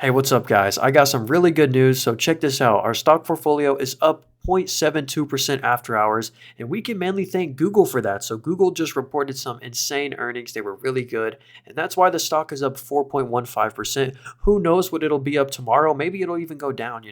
Hey, what's up, guys? I got some really good news. So, check this out. Our stock portfolio is up 0.72% after hours, and we can mainly thank Google for that. So, Google just reported some insane earnings. They were really good, and that's why the stock is up 4.15%. Who knows what it'll be up tomorrow? Maybe it'll even go down,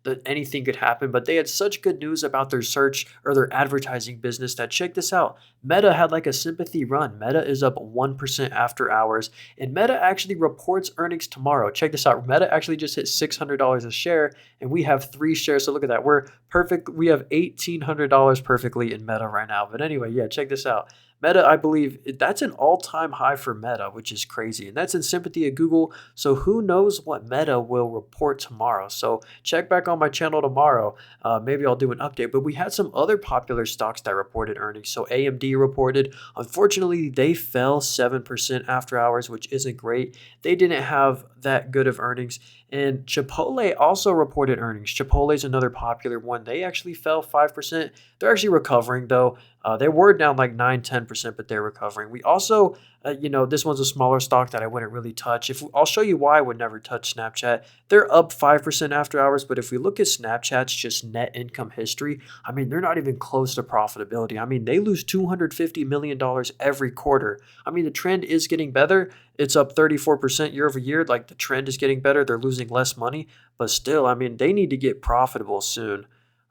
that anything could happen. But they had such good news about their search or their advertising business that check this out. Meta had like a sympathy run. Meta is up 1% after hours. And Meta actually reports earnings tomorrow. Check this out. Meta actually just hit $600 a share, and we have 3 shares. So look at that. We're perfect. We have $1,800 perfectly in Meta right now. But anyway, yeah, check this out. Meta, I believe that's an all-time high for Meta, which is crazy. And that's in sympathy of Google. So who knows what Meta will report tomorrow? So check back on my channel tomorrow. Maybe I'll do an update. But we had some other popular stocks that reported earnings. So AMD reported. Unfortunately, they fell 7% after hours, which isn't great. They didn't have that good of earnings. And Chipotle also reported earnings. Chipotle is another popular one. They actually fell 5%. They're actually recovering, though. They were down like 9-10%, but they're recovering. We also, this one's a smaller stock that I wouldn't really touch. I'll show you why I would never touch Snapchat. They're up 5% after hours, but if we look at Snapchat's just net income history, I mean, they're not even close to profitability. I mean, they lose $250 million every quarter. I mean, the trend is getting better. It's up 34% year over year. Like the trend is getting better. They're losing less money, but still, I mean, they need to get profitable soon.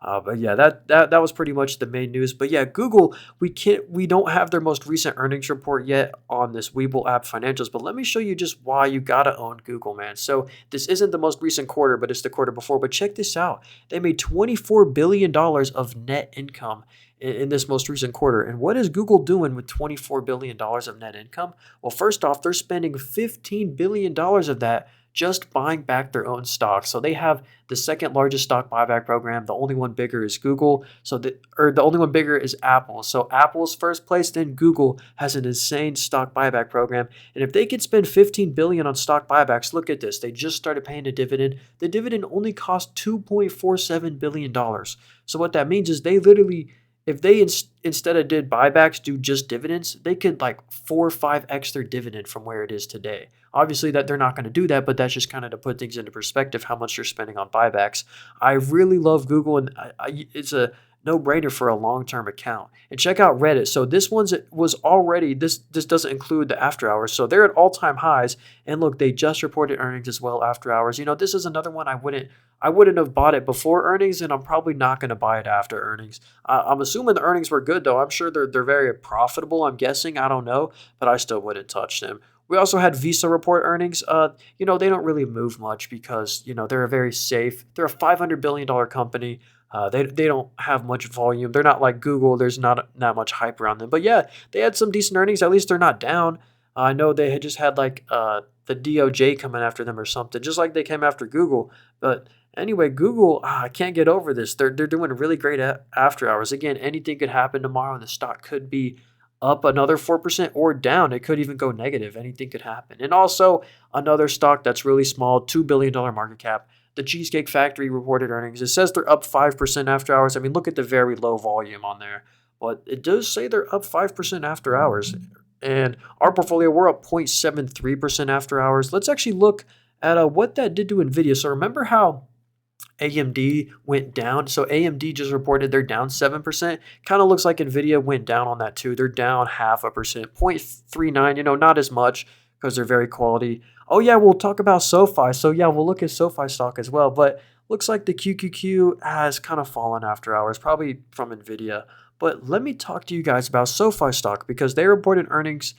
But yeah, that was pretty much the main news. But yeah, Google, we don't have their most recent earnings report yet on this Webull app financials. But let me show you just why you gotta own Google, man. So this isn't the most recent quarter, but it's the quarter before. But check this out: they made $24 billion of net income in this most recent quarter. And what is Google doing with $24 billion of net income? Well, first off, they're spending $15 billion of that just buying back their own stock. So they have the second largest stock buyback program. The only one bigger is Google. The only one bigger is Apple. So Apple's first place, then Google has an insane stock buyback program. And if they could spend 15 billion on stock buybacks, look at this. They just started paying a dividend. The dividend only cost $2.47 billion. So what that means is they literally, if they instead of did buybacks, do just dividends, they could like 4 or 5x their dividend from where it is today. Obviously, that they're not going to do that, but that's just kind of to put things into perspective how much you're spending on buybacks. I really love Google, and it's a no-brainer for a long-term account. And check out Reddit. So this was already this doesn't include the after hours, so they're at all-time highs. And look, they just reported earnings as well after hours. This is another one I wouldn't have bought it before earnings, and I'm probably not going to buy it after earnings. I'm assuming the earnings were good, though. I'm sure they're very profitable. I'm guessing. I don't know, but I still wouldn't touch them. We also had Visa report earnings. They don't really move much because they're a very safe. They're a $500 billion company. They don't have much volume. They're not like Google. There's not much hype around them. But yeah, they had some decent earnings. At least they're not down. I know they had just had like the DOJ coming after them or something, just like they came after Google. But anyway, Google, I can't get over this. They're doing really great after hours. Again, anything could happen tomorrow. The stock could be up another 4% or down. It could even go negative. Anything could happen. And also another stock that's really small, $2 billion market cap. The Cheesecake Factory reported earnings. It says they're up 5% after hours. I mean, look at the very low volume on there. But it does say they're up 5% after hours. And our portfolio, we're up 0.73% after hours. Let's actually look at what that did to NVIDIA. So remember how AMD went down? So AMD just reported they're down 7%. Kind of looks like NVIDIA went down on that too. They're down 0.5%, 0.39, not as much because they're very quality. Oh yeah, we'll talk about SoFi. So yeah, we'll look at SoFi stock as well. But looks like the QQQ has kind of fallen after hours, probably from NVIDIA. But let me talk to you guys about SoFi stock because they reported earnings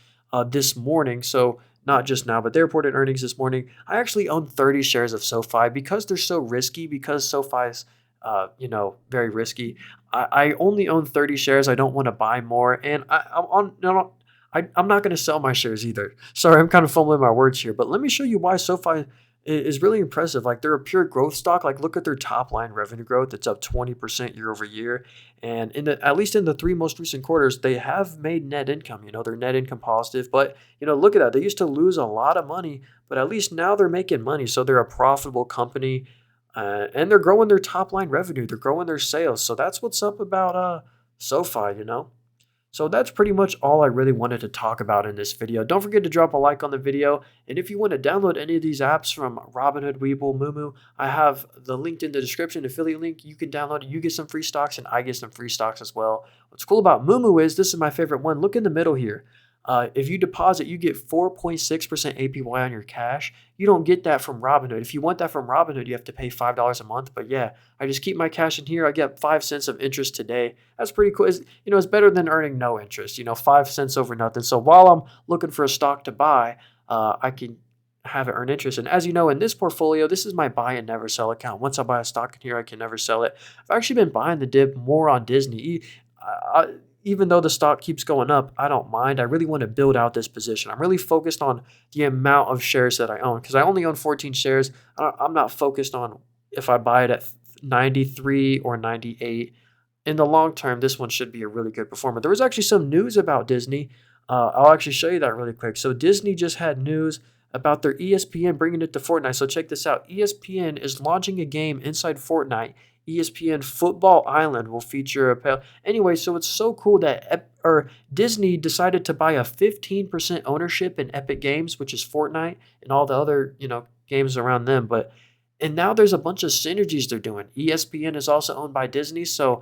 this morning. So not just now, but they reported earnings this morning. I actually own 30 shares of SoFi because they're so risky, because SoFi's, very risky. I only own 30 shares. I don't want to buy more. And I'm on, no, I'm not going to sell my shares either. Sorry, I'm kind of fumbling my words here, but let me show you why SoFi is really impressive. Like they're a pure growth stock. Like look at their top line revenue growth. It's up 20% year over year. And at least in the 3 most recent quarters, they have made net income. They're net income positive. But look at that. They used to lose a lot of money, but at least now they're making money. So they're a profitable company, and they're growing their top line revenue. They're growing their sales. So that's what's up about SoFi. So that's pretty much all I really wanted to talk about in this video. Don't forget to drop a like on the video. And if you want to download any of these apps from Robinhood, Webull, Moomoo, I have the link in the description, affiliate link. You can download it. You get some free stocks and I get some free stocks as well. What's cool about Moomoo is, this is my favorite one. Look in the middle here. If you deposit, you get 4.6% APY on your cash. You don't get that from Robinhood. If you want that from Robinhood, you have to pay $5 a month. But yeah, I just keep my cash in here. I get 5 cents of interest today. That's pretty cool. It's better than earning no interest. 5 cents over nothing. So while I'm looking for a stock to buy, I can have it earn interest. And as you know, in this portfolio, this is my buy and never sell account. Once I buy a stock in here, I can never sell it. I've actually been buying the dip more on Disney. Even though the stock keeps going up, I don't mind. I really want to build out this position. I'm really focused on the amount of shares that I own because I only own 14 shares. I'm not focused on if I buy it at 93 or 98. In the long term, this one should be a really good performer. There was actually some news about Disney. I'll actually show you that really quick. So Disney just had news about their ESPN bringing it to Fortnite. So check this out. ESPN is launching a game inside Fortnite. ESPN Football Island will feature a anyway. So it's so cool that Disney decided to buy a 15% ownership in Epic Games, which is Fortnite and all the other games around them. And now there's a bunch of synergies they're doing. ESPN is also owned by Disney, so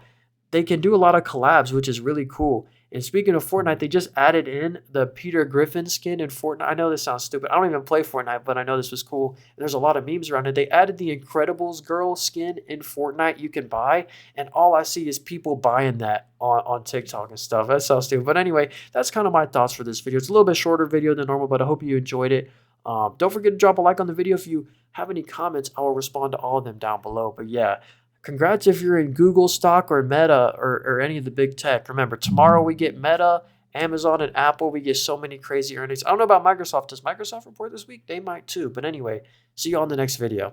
they can do a lot of collabs, which is really cool. And speaking of Fortnite, they just added in the Peter Griffin skin in Fortnite. I know this sounds stupid. I don't even play Fortnite, but I know this was cool. And there's a lot of memes around it. They added the Incredibles girl skin in Fortnite you can buy. And all I see is people buying that on TikTok and stuff. That sounds stupid. But anyway, that's kind of my thoughts for this video. It's a little bit shorter video than normal, but I hope you enjoyed it. Don't forget to drop a like on the video. If you have any comments, I will respond to all of them down below. But yeah. Congrats if you're in Google stock or Meta or any of the big tech. Remember, tomorrow we get Meta, Amazon, and Apple. We get so many crazy earnings. I don't know about Microsoft. Does Microsoft report this week? They might too. But anyway, see you on the next video.